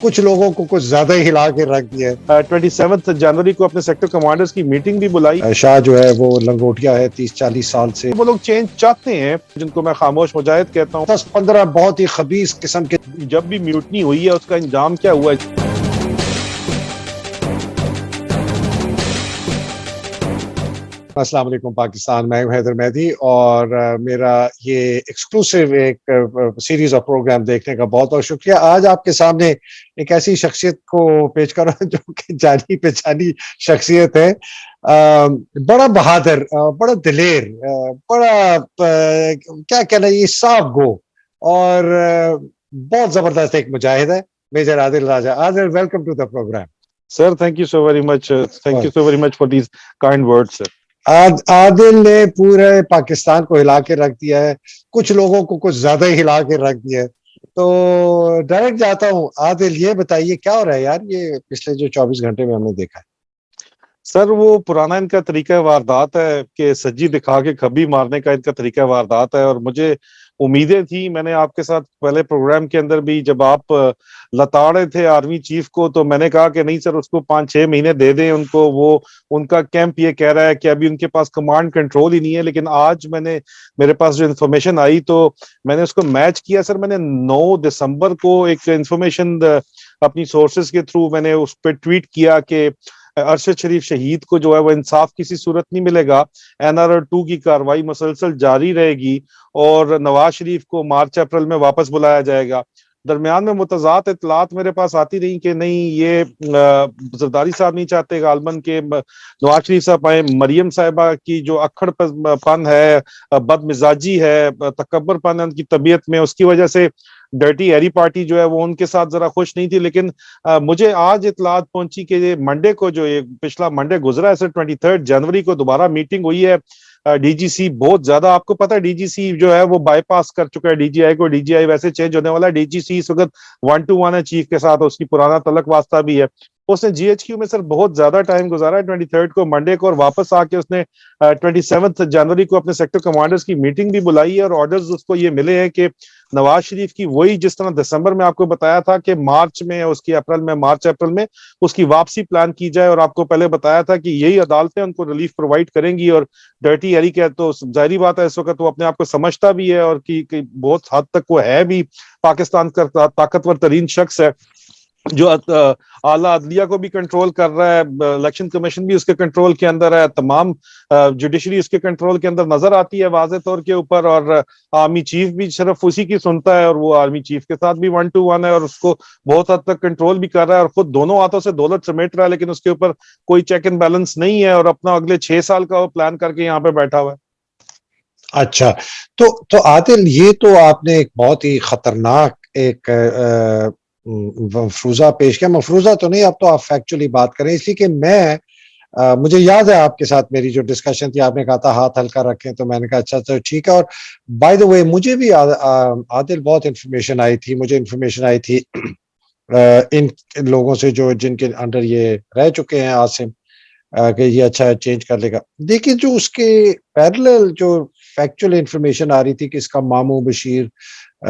कुछ लोगों को कुछ ज्यादा ही हिला के रख दिया है। 27 जनवरी को अपने सेक्टर कमांडर्स की मीटिंग भी बुलाई। शाह जो है वो लंगोटिया है 30-40 साल से। वो लोग चेंज चाहते हैं, जिनको मैं खामोश मुजाहिद कहता हूँ। 10-15 बहुत ही खबीस किस्म के। जब भी म्यूटनी हुई है उसका इंजाम क्या हुआ है? अस्सलाम वालेकुम पाकिस्तान, मैं हूं हैदर मेहदी और मेरा ये एक्सक्लूसिव एक सीरीज ऑफ प्रोग्राम देखने का बहुत बहुत शुक्रिया। आज आपके सामने एक ऐसी शख्सियत को पेश कर रहा हूं जो कि जानी पहचानी शख्सियत है। बड़ा बहादुर, बड़ा दिलेर, क्या कहना, ये साफ गो और बहुत जबरदस्त एक मुजाहिद है, major Adil Raja. Adil, welcome to the program. Sir, thank you so very much. Thank you so very much for these kind words sir. Adil ने पूरे पाकिस्तान को हिला के रख दिया है, कुछ लोगों को कुछ ज्यादा ही हिला के रख दिया है। तो डायरेक्ट जाता हूँ, आदिल ये बताइए क्या हो रहा है यार, ये पिछले जो 24 घंटे में हमने देखा है। सर, वो पुराना इनका तरीका वारदात है कि सज्जी दिखा के खबी मारने का इनका तरीका वारदात है। और मुझे उम्मीदें थी, मैंने आपके साथ पहले प्रोग्राम के अंदर भी जब आप लताड़े थे आर्मी चीफ को, तो मैंने कहा कि नहीं सर, उसको 5-6 महीने दे दें उनको। वो उनका कैंप ये कह रहा है कि अभी उनके पास कमांड कंट्रोल ही नहीं है। लेकिन आज मेरे पास जो इन्फॉर्मेशन आई तो मैंने उसको मैच किया सर। मैंने 9 दिसंबर को एक इन्फॉर्मेशन अपनी सोर्सेज के थ्रू मैंने उस पर ट्वीट किया कि अरशद शरीफ शहीद को जो है वो इंसाफ किसी सूरत नहीं मिलेगा। NRO 2 की कार्रवाई मुसलसल जारी रहेगी और नवाज शरीफ को मार्च अप्रैल में वापस बुलाया जाएगा। दरमियान में मुतजाद इतलात मेरे पास आती रही कि नहीं, ये जरदारी साहब नहीं चाहते गालबन के नवाज शरीफ साहब आए। मरियम साहिबा की जो अक्खड़पन है, बदमिजाजी है, तकब्बरपन है उनकी तबीयत में, उसकी वजह से डर्टी हैरी पार्टी जो है वो उनके साथ जरा खुश नहीं थी। लेकिन मुझे आज इतलात पहुंची कि मंडे को, जो ये पिछला मंडे गुजरा है सर, 23 जनवरी को दोबारा मीटिंग हुई है। डीजीसी बहुत ज्यादा, आपको पता है डीजीसी जो है वो बाईपास कर चुका है डीजीआई को। डीजीआई वैसे चेंज होने वाला है। डीजीसी इस वक्त 1-to-1 है चीफ के साथ, उसकी पुराना तलक वास्ता भी है। उसने जीएचक्यू में सर बहुत ज्यादा टाइम गुजारा है 23 को मंडे को, और वापस आके उसने 27 जनवरी को अपने सेक्टर कमांडर्स की मीटिंग भी बुलाई है। और ऑर्डर्स उसको ये मिले हैं कि नवाज शरीफ की वही, जिस तरह दिसंबर में आपको बताया था कि मार्च में, उसकी मार्च अप्रैल में उसकी वापसी प्लान की जाए। और आपको पहले बताया था कि यही अदालतें उनको रिलीफ प्रोवाइड करेंगी। और डर्टी हैरी के तो जाहिर बात है इस वक्त वो अपने आप को समझता भी है और कि बहुत हद तक वो है भी पाकिस्तान का ताकतवर तरीन शख्स है, जो आला अदलिया को भी कंट्रोल कर रहा है। इलेक्शन कमीशन भी उसके कंट्रोल के अंदर है। तमाम जुडिशरी उसके कंट्रोल के अंदर नजर आती है वाज़े तौर के ऊपर। और आर्मी चीफ भी सिर्फ उसी की सुनता है, और वो आर्मी चीफ के साथ भी 1-to-1 है और उसको बहुत हद तक कंट्रोल भी कर रहा है और खुद दोनों हाथों से दौलत समेट रहा है। लेकिन उसके ऊपर कोई चेक एंड बैलेंस नहीं है और अपना अगले 6 साल का वो प्लान करके यहाँ पे बैठा हुआ है। अच्छा, तो आदिल, ये तो आपने एक बहुत ही खतरनाक एक मफरूजा पेश किया। मफरूजा तो नहीं, अब तो आप फैक्चुअली बात करें, इसलिए कि मैं मुझे याद है आपके साथ मेरी जो डिस्कशन थी, आपने कहा था हाथ हल्का रखें, तो मैंने कहा अच्छा तो ठीक है। और बाय द वे, मुझे भी आदिल बहुत इन्फॉर्मेशन आई थी, मुझे इन्फॉर्मेशन आई थी इन लोगों से जो जिनके अंडर ये रह चुके हैं आसिम, कि ये अच्छा चेंज कर लेगा। देखिए, जो उसके पैरेलल जो फैक्चुअल इंफॉर्मेशन आ रही थी कि इसका मामू बशीर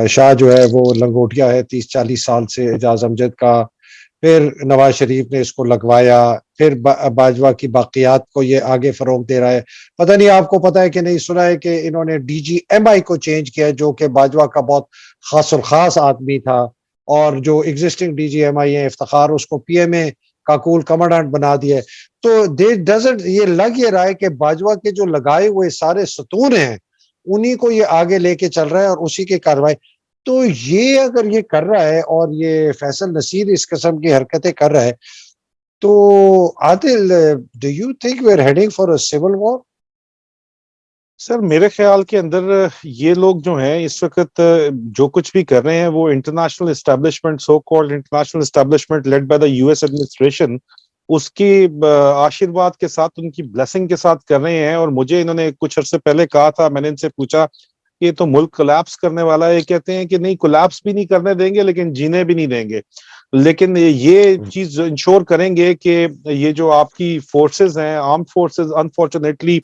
शाह जो है वो लंगोटिया है 30-40 साल से, एजाज अमजद का। फिर नवाज शरीफ ने इसको लगवाया, फिर बाजवा की बाकियात को ये आगे फरोग दे रहा है। पता नहीं आपको पता है कि नहीं, सुना है कि इन्होंने DGMI को चेंज किया, जो कि बाजवा का बहुत खास और खास आदमी था। और जो एग्जिस्टिंग DGMI है इफ्तिखार, उसको PMA का कूल कमांडेंट बना दिया। तो दे डजंट, ये लग ये रहा है कि बाजवा के जो लगाए हुए सारे सतून हैं उन्हीं को ये आगे लेके चल रहा है और उसी की कार्रवाई। तो ये अगर ये कर रहा है और ये फैसल नसीर इस किस्म की हरकतें कर रहा है, तो Adil, do you think we are heading for a civil war? Sir, मेरे ख्याल के अंदर ये लोग जो हैं इस वक्त जो कुछ भी कर रहे हैं वो international establishment, so called international establishment led by the US administration, उसकी आशीर्वाद के साथ, उनकी ब्लेसिंग के साथ कर रहे हैं। और मुझे इन्होंने कुछ अर्से पहले कहा था, मैंने इनसे पूछा कि ये तो मुल्क कोलैप्स करने वाला है। ये कहते हैं कि नहीं, कोलैप्स भी नहीं करने देंगे लेकिन जीने भी नहीं देंगे। लेकिन ये चीज इंश्योर करेंगे कि ये जो आपकी फोर्सेस हैं, आर्म्ड फोर्सेस, अनफॉर्चुनेटली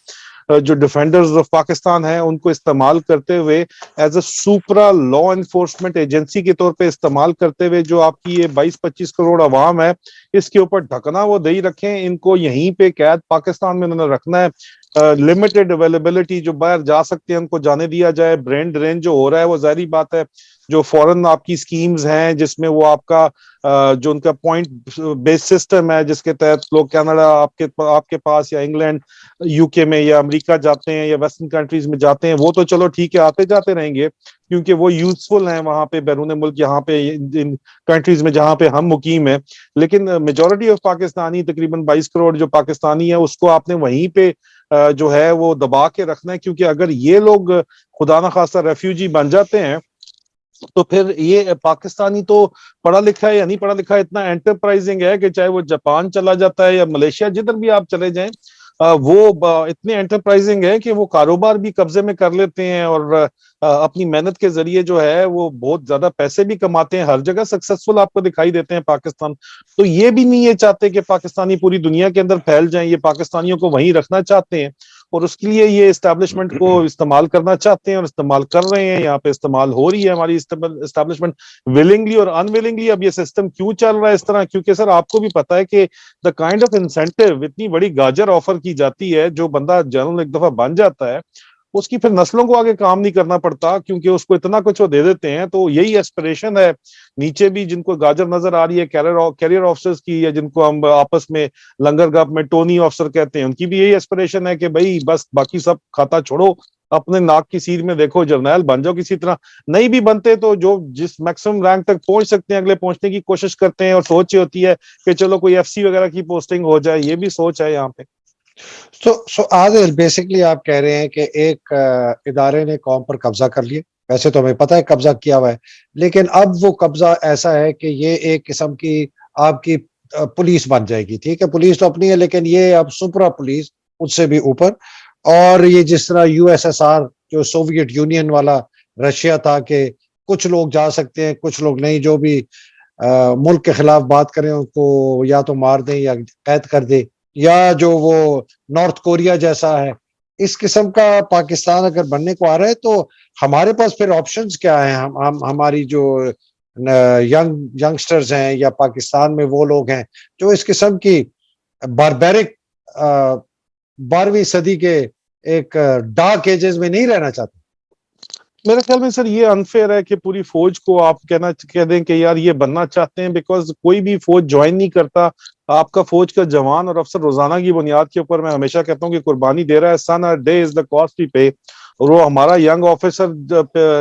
जो डिफेंडर्स ऑफ पाकिस्तान हैं उनको इस्तेमाल करते हुए as a supra law enforcement agency के तौर पे इस्तेमाल करते हुए जो आपकी ये 22-25 करोड़ अवाम है, इसके ऊपर ढकना वो दे ही रखें। इनको यहीं पे कैद पाकिस्तान में उन्होंने रखना है। लिमिटेड अवेलेबिलिटी, जो बाहर जा सकते हैं उनको जाने दिया जाए। ब्रेन ड्रेन जो हो रहा है वो जाहिर बात है, जो फॉरेन आपकी स्कीम्स हैं जिसमें वो आपका जो उनका पॉइंट बेस्ड सिस्टम है जिसके तहत लोग कनाडा आपके पास या इंग्लैंड यूके में या अमेरिका जाते हैं या वेस्टर्न कंट्रीज में जाते हैं, वो तो चलो ठीक है आते जाते रहेंगे क्योंकि वो यूजफुल हैं वहां पे बैरून मुल्क, यहाँ पे इन कंट्रीज में जहाँ पे हम मुकीम है। लेकिन मेजोरिटी ऑफ पाकिस्तानी, तकरीबन 22 करोड़ जो पाकिस्तानी है, उसको आपने वहीं पे जो है वो दबा के रखना है, क्योंकि अगर ये लोग खुदा ना खास्ता रेफ्यूजी बन जाते हैं तो फिर ये पाकिस्तानी तो पढ़ा लिखा है या नहीं पढ़ा लिखा है, इतना एंटरप्राइजिंग है कि चाहे वो जापान चला जाता है या मलेशिया, जिधर भी आप चले जाएं, वो इतने एंटरप्राइजिंग है कि वो कारोबार भी कब्जे में कर लेते हैं और अपनी मेहनत के जरिए जो है वो बहुत ज्यादा पैसे भी कमाते हैं। हर जगह सक्सेसफुल आपको दिखाई देते हैं पाकिस्तान। तो ये भी नहीं ये चाहते कि पाकिस्तानी पूरी दुनिया के अंदर फैल जाएं, ये पाकिस्तानियों को वहीं रखना चाहते हैं और उसके लिए ये एस्टेब्लिशमेंट को इस्तेमाल करना चाहते हैं और इस्तेमाल कर रहे हैं। यहाँ पे इस्तेमाल हो रही है हमारी एस्टेब्लिशमेंट विलिंगली और अनविलिंगली। अब ये सिस्टम क्यों चल रहा है इस तरह, क्योंकि सर आपको भी पता है कि द काइंड ऑफ इंसेंटिव, इतनी बड़ी गाजर ऑफर की जाती है, जो बंदा जनरल एक दफा बन जाता है उसकी फिर नस्लों को आगे काम नहीं करना पड़ता, क्योंकि उसको इतना कुछ वो दे देते हैं। तो यही एस्पिरेशन है नीचे भी जिनको गाजर नजर आ रही है कैरियर ऑफिसर्स की, या जिनको हम आपस में लंगर गप में टोनी ऑफिसर कहते हैं, उनकी भी यही एस्पिरेशन है कि भाई बस बाकी सब खाता छोड़ो, अपने नाक की सीध में देखो, जर्नैल बन जाओ किसी तरह। नहीं भी बनते तो जो जिस मैक्सिमम रैंक तक पहुंच सकते हैं अगले पहुंचने की कोशिश करते हैं, और सोच ये होती है कि चलो कोई एफसी वगैरह की पोस्टिंग हो जाए, ये भी सोच है यहाँ पे। सो आदिल, बेसिकली आप कह रहे हैं कि एक इदारे ने कौम पर कब्जा कर लिया। वैसे तो हमें पता है कब्जा किया हुआ है, लेकिन अब वो कब्जा ऐसा है कि ये एक किस्म की आपकी पुलिस बन जाएगी। ठीक है, पुलिस तो अपनी है, लेकिन ये अब सुपरा पुलिस, उससे भी ऊपर। और ये जिस तरह यूएसएसआर, जो सोवियत यूनियन वाला रशिया था, कि कुछ लोग जा सकते हैं कुछ लोग नहीं, जो भी मुल्क के खिलाफ बात करें उनको या तो मार दें या कैद कर दे, या जो वो नॉर्थ कोरिया जैसा है। इस किस्म का पाकिस्तान अगर बनने को आ रहा है तो हमारे पास फिर ऑप्शंस क्या हैं? हम हमारी जो यंगस्टर्स हैं या पाकिस्तान में वो लोग हैं जो इस किस्म की बारबेरिक 12वीं सदी के एक डार्क एजेस में नहीं रहना चाहते। मेरे ख्याल में सर ये अनफेयर है कि पूरी फौज को आप कह दें कि यार ये बनना चाहते हैं, बिकॉज कोई भी फौज ज्वाइन नहीं करता। आपका फौज का जवान और अफसर रोजाना की बुनियाद के ऊपर, मैं हमेशा कहता हूँ कि कुर्बानी दे रहा है। Sun a day is the cost we pay. और वो हमारा यंग ऑफिसर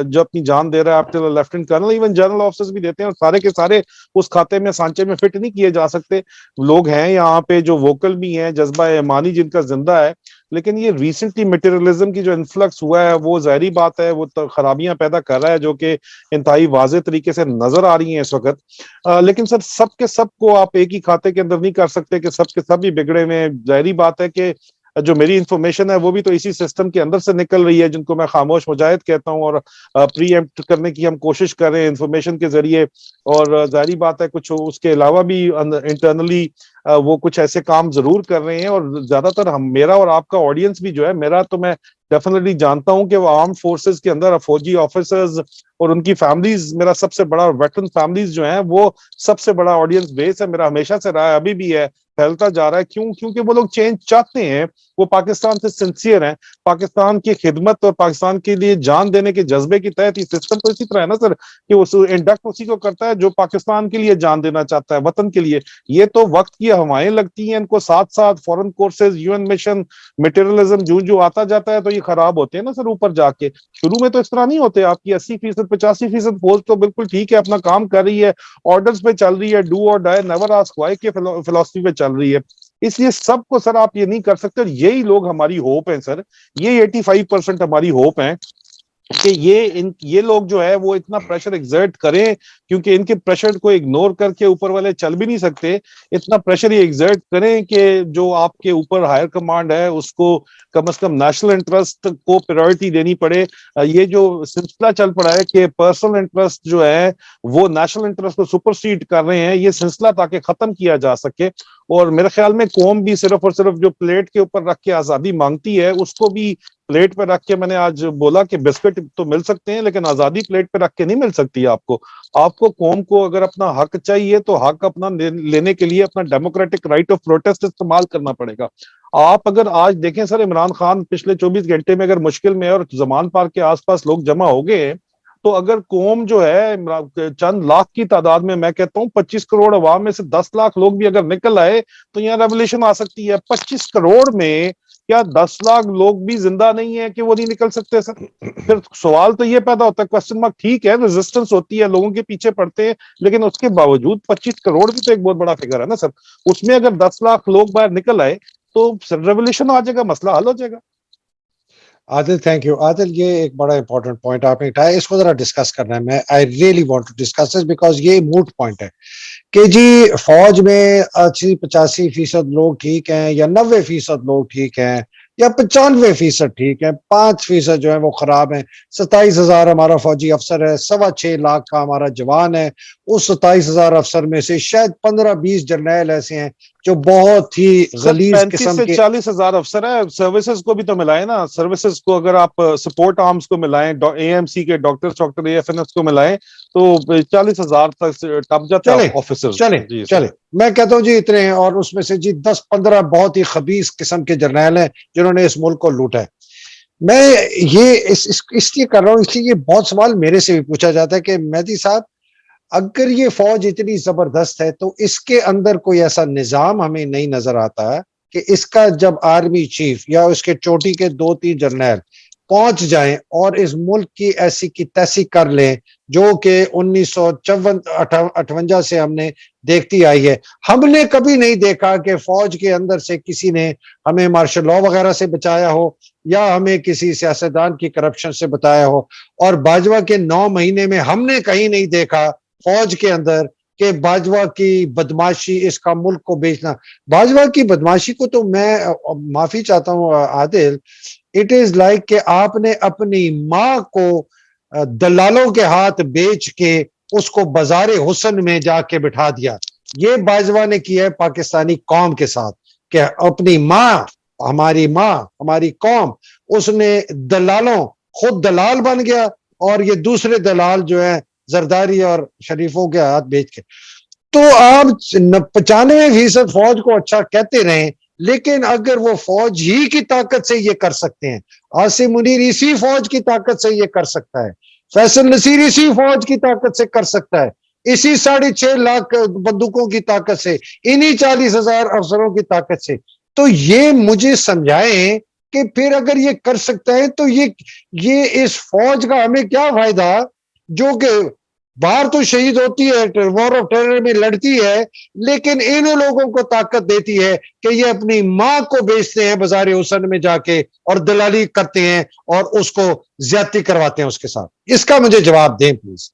जो अपनी जान दे रहा है, आप lieutenant colonel, even general officers भी देते हैं, और सारे के सारे उस खाते में सांचे में फिट नहीं किए जा सकते। लोग हैं यहाँ पे जो वोकल भी हैं, जज्बा ईमानी जिनका जिंदा है। लेकिन ये रिसेंटली मटेरियलिज्म की जो इन्फ्लक्स हुआ है वो जाहिर बात है वो तो खराबियां पैदा कर रहा है, जो कि इंतहाई वाजे तरीके से नजर आ रही हैं इस वक्त। लेकिन सर सब के सब को आप एक ही खाते के अंदर नहीं कर सकते कि सब के सब ही बिगड़े हुए हैं। जाहिर बात है कि जो मेरी इंफॉर्मेशन है वो भी तो इसी सिस्टम के अंदर से निकल रही है, जिनको मैं खामोश मुजाहिद कहता हूँ, और प्री एम्प्ट करने की हम कोशिश कर रहे हैं इंफॉर्मेशन के जरिए। और जाहिर बात है कुछ उसके अलावा भी इंटरनली वो कुछ ऐसे काम जरूर कर रहे हैं। और ज्यादातर हम, मेरा और आपका ऑडियंस भी जो है, मेरा तो मैं डेफिनेटली जानता हूं कि वो आर्म फोर्सेस के अंदर फौजी ऑफिसर्स और उनकी फैमिलीज, मेरा सबसे बड़ा वेटरन फैमिलीज जो है वो सबसे बड़ा ऑडियंस बेस है मेरा, हमेशा से रहा है, अभी भी है, फैलता जा रहा है। क्यों? क्योंकि वो लोग चेंज चाहते हैं, वो पाकिस्तान से सिंसियर हैं, पाकिस्तान की खिदमत और पाकिस्तान के लिए जान देने के जज्बे के तहत। ये सिस्टम तो इसी तरह है ना सर, कि उस इंडक्ट उसी को करता है जो पाकिस्तान के लिए जान देना चाहता है, वतन के लिए। ये तो वक्त की हवाएं लगती हैं इनको, साथ साथ foreign courses, UN mission, materialism जो जो आता जाता है तो ये खराब होते हैं ना सर ऊपर जाके। शुरू में तो इस तरह नहीं होते। आपकी 80% 85% फौज तो बिल्कुल ठीक है, अपना काम कर रही है, ऑर्डर्स पे चल रही है, डू और डाई नेवर आस्क व्हाई के फिलॉसफी पे चल रही है। इसलिए सबको सर आप ये नहीं कर सकते। और यही लोग हमारी होप है सर, ये 85% हमारी होप है कि ये लोग जो है वो इतना प्रेशर एग्जर्ट करें, क्योंकि इनके प्रेशर को इग्नोर करके ऊपर वाले चल भी नहीं सकते। इतना प्रेशर ये एग्जर्ट करें कि जो आपके ऊपर हायर कमांड है उसको कम से कम नेशनल इंटरेस्ट को प्रायोरिटी देनी पड़े। ये जो सिलसिला चल पड़ा है कि पर्सनल इंटरेस्ट जो है वो नेशनल इंटरेस्ट को सुपरसीड कर रहे हैं, ये सिलसिला ताकि खत्म किया जा सके। और मेरे ख्याल में कौम भी सिर्फ और सिर्फ जो प्लेट के ऊपर रख के आजादी मांगती है, उसको भी प्लेट पे रख के, मैंने आज बोला कि बिस्किट तो मिल सकते हैं लेकिन आजादी प्लेट पे रख के नहीं मिल सकती आपको। आपको कौम को अगर अपना हक चाहिए तो हक अपना लेने के लिए अपना डेमोक्रेटिक राइट ऑफ प्रोटेस्ट इस्तेमाल करना पड़ेगा। आप अगर आज देखें सर, इमरान खान पिछले 24 घंटे में अगर मुश्किल में है और जमान पार्क के आसपास लोग जमा हो गए हैं, तो अगर कौम जो है चंद लाख की तादाद में, मैं कहता हूँ 25 करोड़ अवाम में से 10 लाख लोग भी अगर निकल आए तो यहाँ रेवोल्यूशन आ सकती है। 25 करोड़ में क्या 10 लाख लोग भी जिंदा नहीं है कि वो नहीं निकल सकते सर? फिर सवाल तो ये पैदा होता है, क्वेश्चन मार्क। ठीक है, रेजिस्टेंस होती है, लोगों के पीछे पड़ते हैं, लेकिन उसके बावजूद 25 करोड़ भी तो एक बहुत बड़ा फिगर है ना सर। उसमें अगर 10 लाख लोग बाहर निकल आए तो रेवोल्यूशन आ जाएगा, मसला हल हो जाएगा। Adil, thank you. आदिल, ये एक बड़ा इंपॉर्टेंट पॉइंट आपने उठाया, इसको जरा डिस्कस करना है। मैं I really want to discuss this because ये मूट पॉइंट है कि जी फौज में 80-85% लोग ठीक हैं या 90% लोग ठीक हैं या 95% ठीक है, 5% जो है वो खराब है। 27,000 हमारा फौजी अफसर है, 6.25 लाख का हमारा जवान है। उस 27,000 अफसर में से शायद 15-20 जर्नैल ऐसे हैं जो बहुत ही सर गलीज 35 किस्म से के। 40 हजार अफसर है, सर्विसेज को भी तो मिलाएं ना। सर्विसेज को अगर आप सपोर्ट आर्म्स को मिलाएं, एएमसी के डॉक्टर एएफएनएस को मिलाएं, तो 40,000 तक टप जाता चले है ऑफिसर्स। चले जी सर। चले, मैं कहता हूं जी इतने हैं, और उसमें से जी 10-15 बहुत ही खबीस किस्म के जर्नैल हैं जिन्होंने इस मुल्क को लूटा है। मैं ये इसलिए कर रहा हूं, इसलिए ये बहुत सवाल मेरे से भी पूछा जाता है कि मेहदी साहब, अगर ये फौज इतनी जबरदस्त है तो इसके अंदर कोई ऐसा निजाम हमें नहीं नजर आता है कि इसका जब आर्मी चीफ या उसके चोटी के 2-3 जर्नैल पहुंच जाएं और इस मुल्क की ऐसी की तैसी कर लें जो कि 1958 से हमने देखती आई है। हमने कभी नहीं देखा कि फौज के अंदर से किसी ने हमें मार्शल लॉ वगैरह से बचाया हो या हमें किसी सियासतदान की करप्शन से बताया हो। और बाजवा के 9 महीने में हमने कहीं नहीं देखा फौज के अंदर कि बाजवा की बदमाशी, इसका मुल्क को बेचना। बाजवा की बदमाशी को तो मैं माफी चाहता हूं आदिल, इट इज लाइक कि आपने अपनी माँ को दलालों के हाथ बेच के उसको बाजारे हुस्न में जाके बिठा दिया। ये बाजवा ने किया है पाकिस्तानी कौम के साथ कि अपनी माँ, हमारी कौम, उसने दलालों, खुद दलाल बन गया और ये दूसरे दलाल जो है जरदारी और शरीफों के हाथ बेच के। तो आप 95% फौज को अच्छा कहते रहे, लेकिन अगर वो फौज ही की ताकत से ये कर सकते हैं, आसिम मुनीर इसी फौज की ताकत से ये कर सकता है, फैसल नसीर इसी फौज की ताकत से कर सकता है, इसी 6.5 लाख बंदूकों की ताकत से, इन्हीं 40,000 अफसरों की ताकत से, तो ये मुझे समझाएं कि फिर अगर ये कर सकता है तो ये इस फौज का हमें क्या फायदा जो कि बाहर तो शहीद होती है, वॉर ऑफ टेरर में लड़ती है, लेकिन इन लोगों को ताकत देती है कि ये अपनी माँ को बेचते हैं बाजार हुसन में जाके और दलाली करते हैं और उसको ज्यादती करवाते हैं उसके साथ। इसका मुझे जवाब दें प्लीज।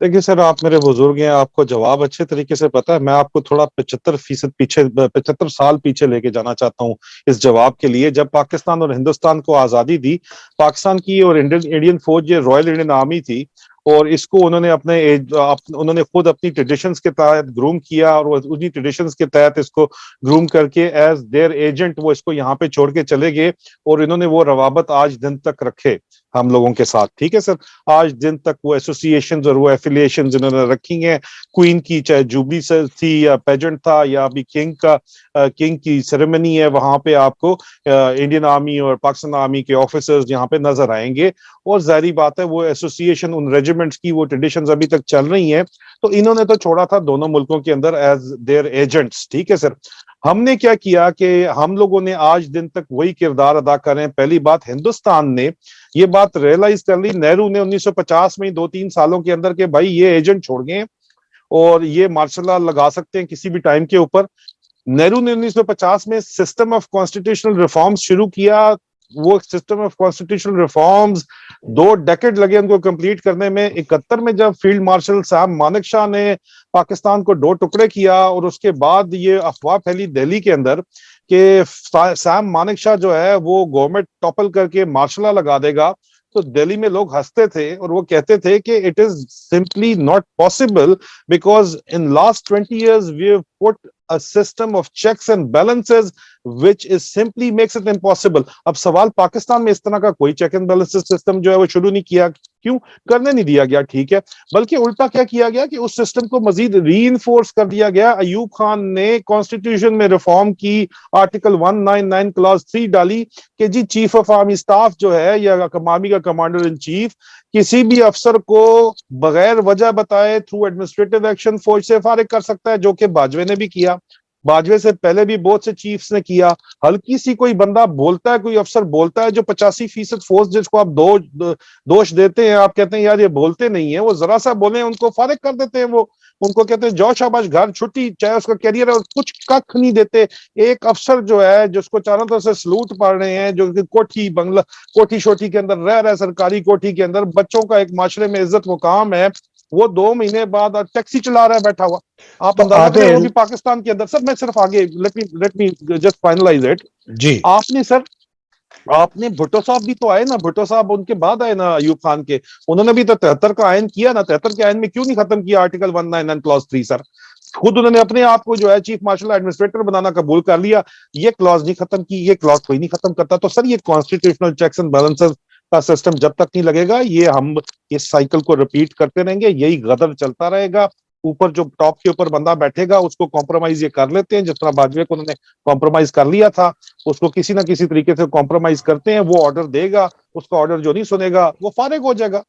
देखिए सर, आप मेरे बुजुर्ग हैं, आपको जवाब अच्छे तरीके से पता है। मैं आपको थोड़ा 75% पीछे, 75 साल पीछे लेके जाना चाहता हूँ इस जवाब के लिए। जब पाकिस्तान और हिंदुस्तान को आजादी दी, पाकिस्तान की और इंडियन फौज, ये रॉयल इंडियन आर्मी थी, और इसको उन्होंने उन्होंने खुद अपनी ट्रेडिशंस के तहत ग्रूम किया, और उन्हीं ट्रेडिशंस के तहत इसको ग्रूम करके एज देयर एजेंट वो इसको यहाँ पे छोड़ के चले गए। और इन्होंने वो रवाबत आज दिन तक रखे हम लोगों के साथ, ठीक है सर। आज दिन तक वो एसोसिएशन और वो एफिलिएशन इन्होंने रखी हैं। क्वीन की चाहे जुबली थी या पेजेंट था या अभी किंग की सेरेमनी है, वहां पे आपको इंडियन आर्मी और पाकिस्तान आर्मी के ऑफिसर्स यहाँ पे नजर आएंगे। और जाहिर बात है वो एसोसिएशन, उन रेजिमेंट्स की वो ट्रेडिशंस अभी तक चल रही हैं। तो इन्होंने तो छोड़ा था दोनों मुल्कों के अंदर एज देयर एजेंट्स, ठीक है सर। हमने क्या किया कि हम लोगों ने आज दिन तक वही किरदार अदा कर रहे हैं। पहली बात, हिंदुस्तान ने ये बात रियलाइज कर ली, नेहरू ने 1950 में 2-3 सालों के अंदर के भाई ये एजेंट छोड़ गए और ये मार्शल लॉ लगा सकते हैं किसी भी टाइम के ऊपर। नेहरू ने 1950 में सिस्टम ऑफ कॉन्स्टिट्यूशनल रिफॉर्म्स शुरू किया, वो system of constitutional reforms 2 decade लगे उनको कंप्लीट करने में। 71 में जब फील्ड मार्शल सैम मानेकशॉ ने पाकिस्तान को 2 टुकड़े किया और उसके बाद ये अफवाह फैली दिल्ली के अंदर कि सैम मानेकशॉ जो है वो गवर्नमेंट टॉपल करके मार्शल लगा देगा, तो दिल्ली में लोग हंसते थे और वो कहते थे कि it is simply not possible because in last 20 years we have put a system of checks and balances which is simply makes it impossible। अब सवाल पाकिस्तान में इस तरह का कोई चेक एंड बैलेंसेस सिस्टम जो है वो शुरू नहीं किया, क्यों करने नहीं दिया गया, ठीक है, बल्कि उल्टा क्या किया गया कि उस सिस्टम को मजीद रीइंफोर्स कर दिया गया। अयूब खान ने कॉन्स्टिट्यूशन में रिफॉर्म की, आर्टिकल 199 क्लॉज 3 डाली कि जी चीफ ऑफ आर्मी स्टाफ जो है या आर्मी का कमांडर इन चीफ किसी भी अफसर को बगैर वजह बताए थ्रू एडमिनिस्ट्रेटिव एक्शन फौज से फारिग कर सकता है, जो कि बाजवे ने भी किया, बाजवे से पहले भी बहुत से चीफ्स ने किया। हल्की सी कोई बंदा बोलता है, कोई अफसर बोलता है जो 85% फोर्स जिसको आप दोष देते हैं, आप कहते हैं यार ये बोलते नहीं है, वो जरा सा बोले उनको फारिग कर देते हैं, वो उनको कहते हैं जाओ शाबाश घर छुट्टी, चाहे उसका कैरियर है, और कुछ कख नहीं देते। एक अफसर जो है जिसको चारों तरफ से सलूट पड़ रहे हैं, जो कोठी बंगला कोठी शोठी के अंदर रह रहा है, सरकारी कोठी के अंदर, बच्चों का एक माशरे में इज्जत मुकाम है, वो 2 महीने बाद टैक्सी चला रहा है बैठा हुआ। आप तो अंदाजा करें, वो आदिल भी पाकिस्तान के अंदर। सर मैं सिर्फ आगे let me just finalize it. जी, आपने भुट्टो साहब भी तो आए ना, भुट्टो साहब उनके बाद आए ना अयूब खान के, उन्होंने भी तो 73 का आयन किया ना। 73 के आयन में क्यों नहीं खत्म किया आर्टिकल 199 क्लॉज 3? सर खुद उन्होंने अपने आप को जो है चीफ मार्शल एडमिनिस्ट्रेटर बनाना कबूल कर लिया, ये क्लॉज नहीं खत्म की, ये क्लॉज कोई नहीं खत्म करता। तो सर ये कॉन्स्टिट्यूशनल चेक्स एंड बैलेंसेस का सिस्टम जब तक नहीं लगेगा, ये हम इस साइकिल को रिपीट करते रहेंगे, यही गदर चलता रहेगा। ऊपर जो टॉप के ऊपर बंदा बैठेगा उसको कॉम्प्रोमाइज ये कर लेते हैं, जिस तरह बाजवे को उन्होंने कॉम्प्रोमाइज कर लिया था, उसको किसी ना किसी तरीके से कॉम्प्रोमाइज करते हैं, वो ऑर्डर देगा, उसका ऑर्डर जो नहीं सुनेगा वो फारिग हो जाएगा।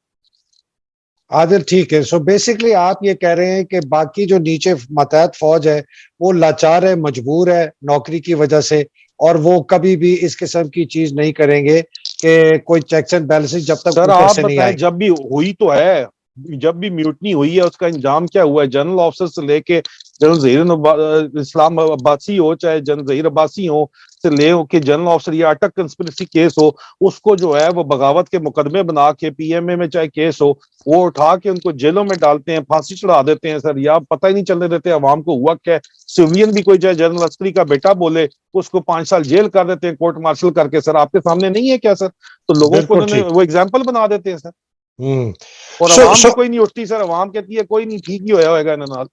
आदिल ठीक है। सो बेसिकली आप ये कह रहे हैं कि बाकी जो नीचे मतहत फौज है वो लाचार है, मजबूर है नौकरी की वजह से, और वो कभी भी इस किस्म की चीज नहीं करेंगे कि कोई चेक्स एंड बैलेंसेस जब तक सर ऊपर आप से नहीं बताएं, आएंगे। जब भी हुई तो है, जब भी म्यूटनी हुई है उसका इंजाम क्या हुआ है? जनरल ऑफिसर से लेके जनरल जहीर इस्लाम अब्बासी हो, चाहे जनरल जहीर अब्बासी हो, से ले के जनरल ऑफिसर या अटक कंस्पिरेसी केस हो, उसको जो है वो बगावत के मुकदमे बना के पीएमए में चाहे केस हो, वो उठा के उनको जेलों में डालते हैं, फांसी चढ़ा देते हैं सर, या पता ही नहीं चलने देते अवाम को हुआ क्या। सिविलियन भी कोई चाहे जनरल अस्करी का बेटा बोले उसको 5 साल जेल कर देते हैं कोर्ट मार्शल करके। सर आपके सामने नहीं है क्या सर? तो लोगों को बिल्कुल उन्होंने ठीक। वो एग्जाम्पल बना देते हैं सर, हम्म। और सो अवाम भी सो कोई नहीं उठती सर, अवाम कहती है कोई नहीं, ठीक ही होया होगा इन्होंने।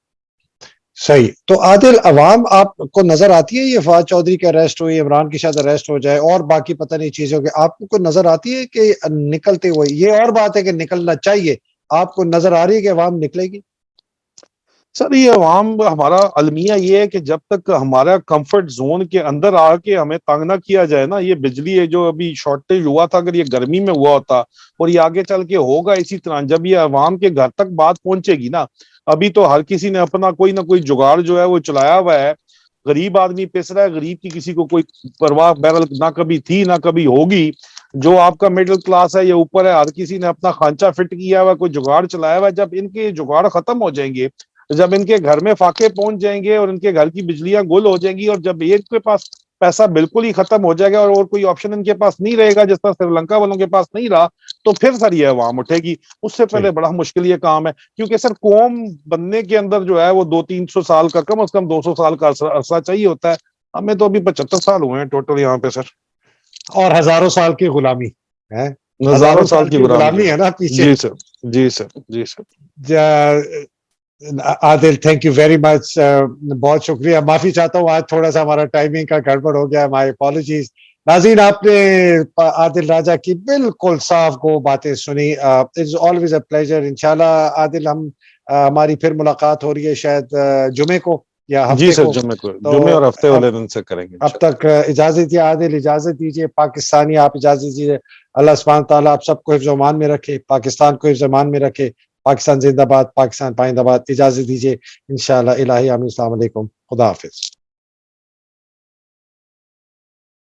सही। तो आदिल अवाम आपको नजर आती है ये फवाद चौधरी के अरेस्ट हुई, इमरान की शायद अरेस्ट हो जाए और बाकी पता नहीं चीजों के, आपको कोई नजर आती है कि निकलते हुए? ये और बात है कि निकलना चाहिए, आपको नजर आ रही है कि अवाम निकलेगी? सर ये अवाम, हमारा अलमिया ये है कि जब तक हमारा कंफर्ट जोन के अंदर आके हमें तंग ना किया जाए ना, ये बिजली है जो अभी शॉर्टेज हुआ था, अगर ये गर्मी में हुआ होता और ये आगे चल के होगा इसी तरह, जब ये अवाम के घर तक बात पहुंचेगी ना, अभी तो हर किसी ने अपना कोई ना कोई जुगाड़ जो है वो चलाया हुआ है। गरीब आदमी पिस रहा है, गरीब की किसी को कोई परवाह बहरहाल ना कभी थी ना कभी होगी। जो आपका मिडिल क्लास है या ऊपर है, हर किसी ने अपना खांचा फिट किया हुआ, कोई जुगाड़ चलाया हुआ है। जब इनके जुगाड़ खत्म हो जाएंगे, जब इनके घर में फाके पहुंच जाएंगे और इनके घर की बिजलियां गुल हो जाएंगी, और जब इनके पास पैसा बिल्कुल ही खत्म हो जाएगा और कोई ऑप्शन इनके पास नहीं रहेगा, जिस तरह श्रीलंका वालों के पास नहीं रहा, तो फिर सर ये अवाम उठेगी। उससे पहले सही। बड़ा मुश्किल ये काम है, क्योंकि सर कौम बनने के अंदर जो है वो 200-300 साल का, कम से कम 200 साल का अरसा चाहिए होता है। हमें तो अभी 75 साल हुए हैं टोटल यहाँ पे सर। और हजारों साल की गुलामी है, हजारों हजारों साल साल की की गुलामी गुलामी है। है ना पीछे। जी सर, जी सर, जी sir. Adil thank you very much, बहुत शुक्रिया। माफी चाहता हूँ आज थोड़ा सा हमारा टाइमिंग का गड़बड़ हो गया, माय अपॉलॉजीज। नाज़रीन आपने आदिल राजा की बिल्कुल साफ गो बातें सुनी। It's always a pleasure. इंशाल्लाह आदिल हम हमारी फिर मुलाकात हो रही है शायद जुमे को या जी हफ्ते सर, को। जुमे तो और हफ्ते वाले अब दिन से करेंगे अब इंशाल्लाह। तक इजाजत दीजिए आदिल, इजाजत दीजिए। पाकिस्तानी आप इजाजत दीजिए। अल्लाह सुब्हान ताला आप सबको हिफ्ज़-ओ-मान में रखे, पाकिस्तान को हिफ्ज़-ओ-मान में रखे। पाकिस्तान जिंदाबाद, पाकिस्तान पाइंदाबाद। इजाजत दीजिए इंशाल्लाह। इलाही आमीन। अस्सलाम वालेकुम, खुदा हाफिज।